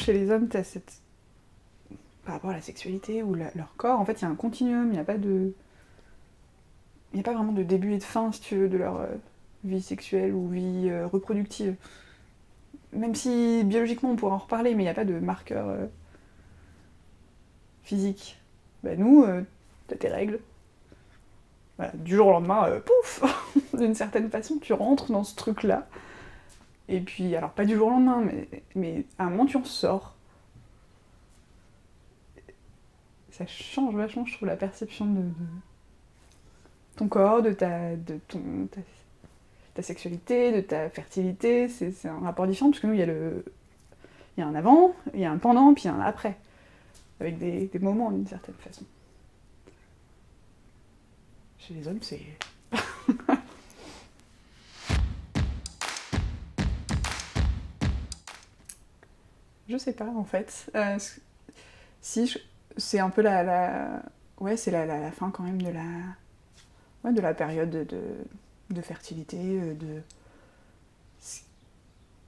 chez les hommes, t'as cette... par rapport à la sexualité ou leur corps, en fait, il y a un continuum, il n'y a pas de... Il n'y a pas vraiment de début et de fin, si tu veux, de leur vie sexuelle ou vie reproductive. Même si biologiquement on pourrait en reparler, mais il n'y a pas de marqueur physique. Bah nous, t'as tes règles. Voilà, du jour au lendemain, pouf d'une certaine façon, tu rentres dans ce truc-là. Et puis, alors pas du jour au lendemain, mais à un moment tu en sors. Ça change vachement, je trouve, la perception de ton corps, ta sexualité, de ta fertilité. C'est un rapport différent, parce que nous, il y a un avant, il y a un pendant, puis il y a un après. Avec des moments d'une certaine façon. Chez les hommes, c'est... Je sais pas, en fait. Si, c'est un peu ouais, c'est la fin quand même de la période de fertilité,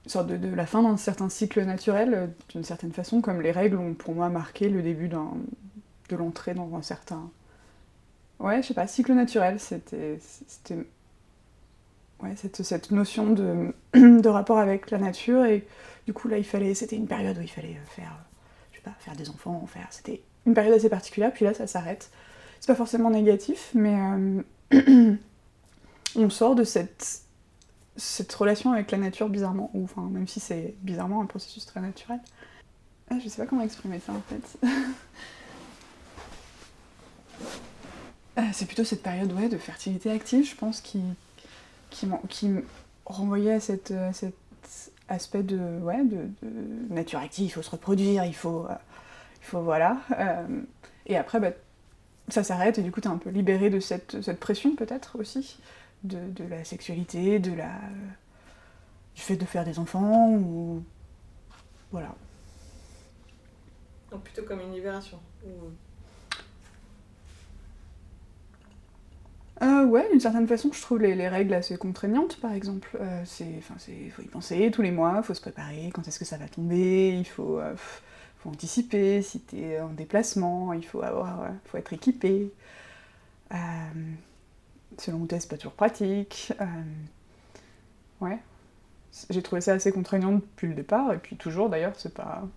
sorte de la fin d'un certain cycle naturel, d'une certaine façon, comme les règles ont pour moi marqué le début de l'entrée dans un certain... Ouais, je sais pas, cycle naturel, c'était ouais, cette notion de rapport avec la nature, et du coup là c'était une période où il fallait faire, je sais pas, faire des enfants, c'était une période assez particulière, puis là ça s'arrête. C'est pas forcément négatif, mais on sort de cette relation avec la nature bizarrement, ou enfin même si c'est bizarrement un processus très naturel. Ah, je sais pas comment exprimer ça en fait. C'est plutôt cette période ouais, de fertilité active, je pense, qui renvoyait à cet aspect de nature active, il faut se reproduire, il faut voilà. Et après, bah, ça s'arrête et du coup, t'es un peu libéré de cette pression peut-être aussi, de la sexualité, du fait de faire des enfants, ou voilà. Donc plutôt comme une libération. Ouais, d'une certaine façon, je trouve les règles assez contraignantes, par exemple. Faut y penser tous les mois, faut se préparer, quand est-ce que ça va tomber, faut anticiper, si t'es en déplacement, faut être équipé. Euh, Selon où t'es, c'est pas toujours pratique. Ouais, j'ai trouvé ça assez contraignant depuis le départ, et puis toujours d'ailleurs, c'est un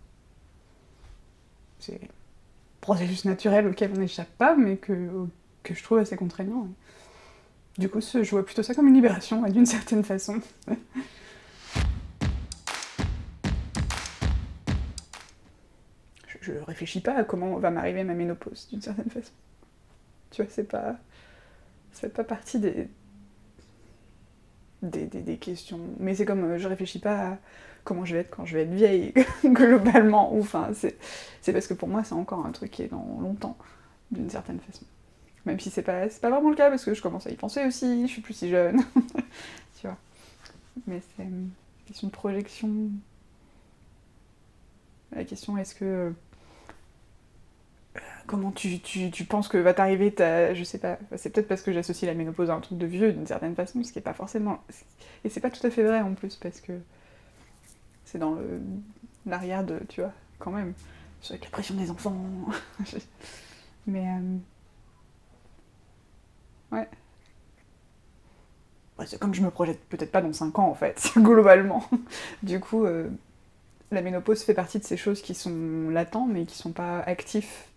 processus naturel auquel on n'échappe pas, mais que je trouve assez contraignant. Ouais. Du coup, je vois plutôt ça comme une libération, ouais, d'une certaine façon. Je réfléchis pas à comment va m'arriver ma ménopause, d'une certaine façon. Tu vois, ça fait pas partie des questions. Mais c'est comme je réfléchis pas à comment je vais être quand je vais être vieille, globalement. Enfin, c'est parce que pour moi, c'est encore un truc qui est dans longtemps, d'une certaine façon. Même si c'est pas vraiment le cas, parce que je commence à y penser aussi, je suis plus si jeune. Tu vois. Mais c'est une question de projection. La question, est-ce que comment tu penses que va t'arriver je sais pas, c'est peut-être parce que j'associe la ménopause à un truc de vieux d'une certaine façon, ce qui est pas forcément... Et c'est pas tout à fait vrai en plus, parce que c'est dans l'arrière de, tu vois, quand même, avec la pression des enfants. Mais ouais. Ouais, c'est comme je me projette peut-être pas dans 5 ans en fait, globalement. Du coup, la ménopause fait partie de ces choses qui sont latentes, mais qui sont pas actifs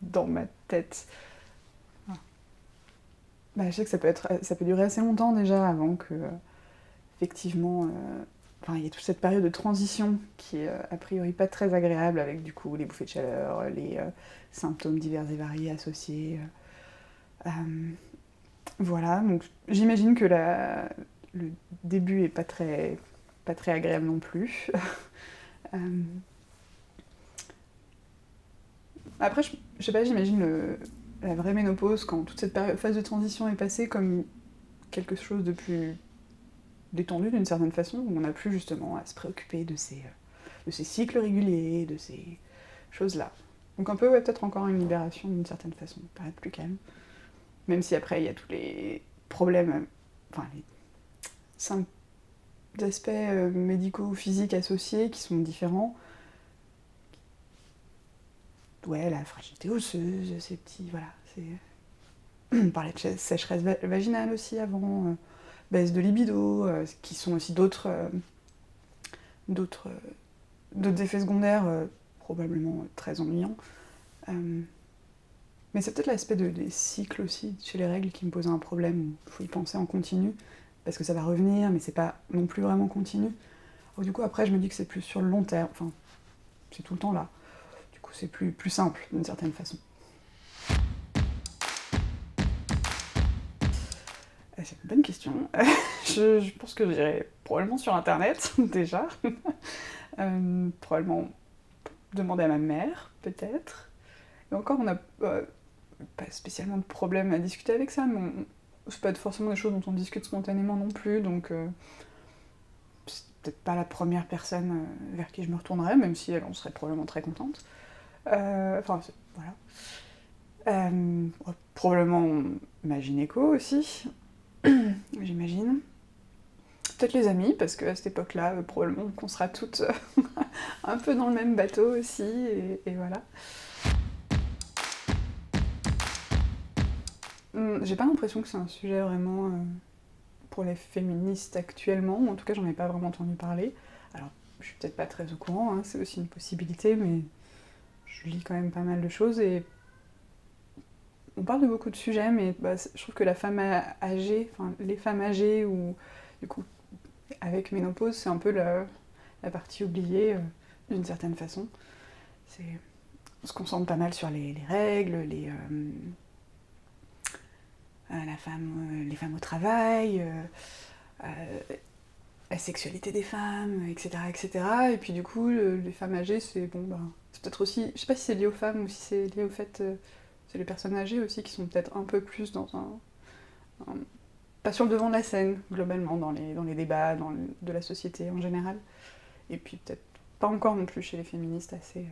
dans ma tête. Bah, je sais que ça peut durer assez longtemps déjà avant que, effectivement, enfin, il y a toute cette période de transition qui est a priori pas très agréable avec du coup les bouffées de chaleur, les symptômes divers et variés associés. Euh, voilà, donc j'imagine que le début est pas très agréable non plus. Euh, Après, je sais pas, j'imagine la vraie ménopause quand toute cette phase de transition est passée comme quelque chose de plus détendu d'une certaine façon, où on n'a plus justement à se préoccuper de ces cycles réguliers, de ces choses-là. Donc un peu, ouais, peut-être encore une libération d'une certaine façon, paraître plus calme. Même si après, il y a tous les problèmes, enfin les 5 aspects médicaux, physiques associés qui sont différents. ouais, la fragilité osseuse, ces petits, voilà, c'est... On parlait de sécheresse vaginale aussi avant, baisse de libido, qui sont aussi d'autres effets secondaires probablement très ennuyants. Mais c'est peut-être l'aspect des cycles aussi chez les règles qui me pose un problème, il faut y penser en continu, parce que ça va revenir, mais c'est pas non plus vraiment continu. Donc, du coup, après, je me dis que c'est plus sur le long terme, enfin, c'est tout le temps là. Du coup, c'est plus simple, d'une certaine façon. C'est une bonne question. Je pense que j'irai probablement sur Internet, déjà. Probablement demander à ma mère, peut-être. Et encore, on n'a pas spécialement de problème à discuter avec ça, mais c'est pas forcément des choses dont on discute spontanément non plus, donc c'est peut-être pas la première personne vers qui je me retournerais, même si elle en serait probablement très contente. Enfin, voilà. Probablement ma gynéco aussi, j'imagine. Peut-être les amis, parce qu'à cette époque-là, probablement qu'on sera toutes un peu dans le même bateau aussi, et voilà. J'ai pas l'impression que c'est un sujet vraiment pour les féministes actuellement, ou en tout cas j'en ai pas vraiment entendu parler. Alors, je suis peut-être pas très au courant, hein, c'est aussi une possibilité, mais je lis quand même pas mal de choses, et on parle de beaucoup de sujets, mais je trouve que la femme âgée, enfin les femmes âgées, ou du coup avec ménopause, c'est un peu la partie oubliée d'une certaine façon. On se concentre pas mal sur les règles, les femmes au travail, la sexualité des femmes, etc., etc. Et puis du coup, les femmes âgées, c'est c'est peut-être aussi, je sais pas si c'est lié aux femmes ou si c'est lié au fait, c'est les personnes âgées aussi qui sont peut-être un peu plus dans pas sur le devant de la scène, globalement, dans les débats de la société en général. Et puis peut-être pas encore non plus chez les féministes assez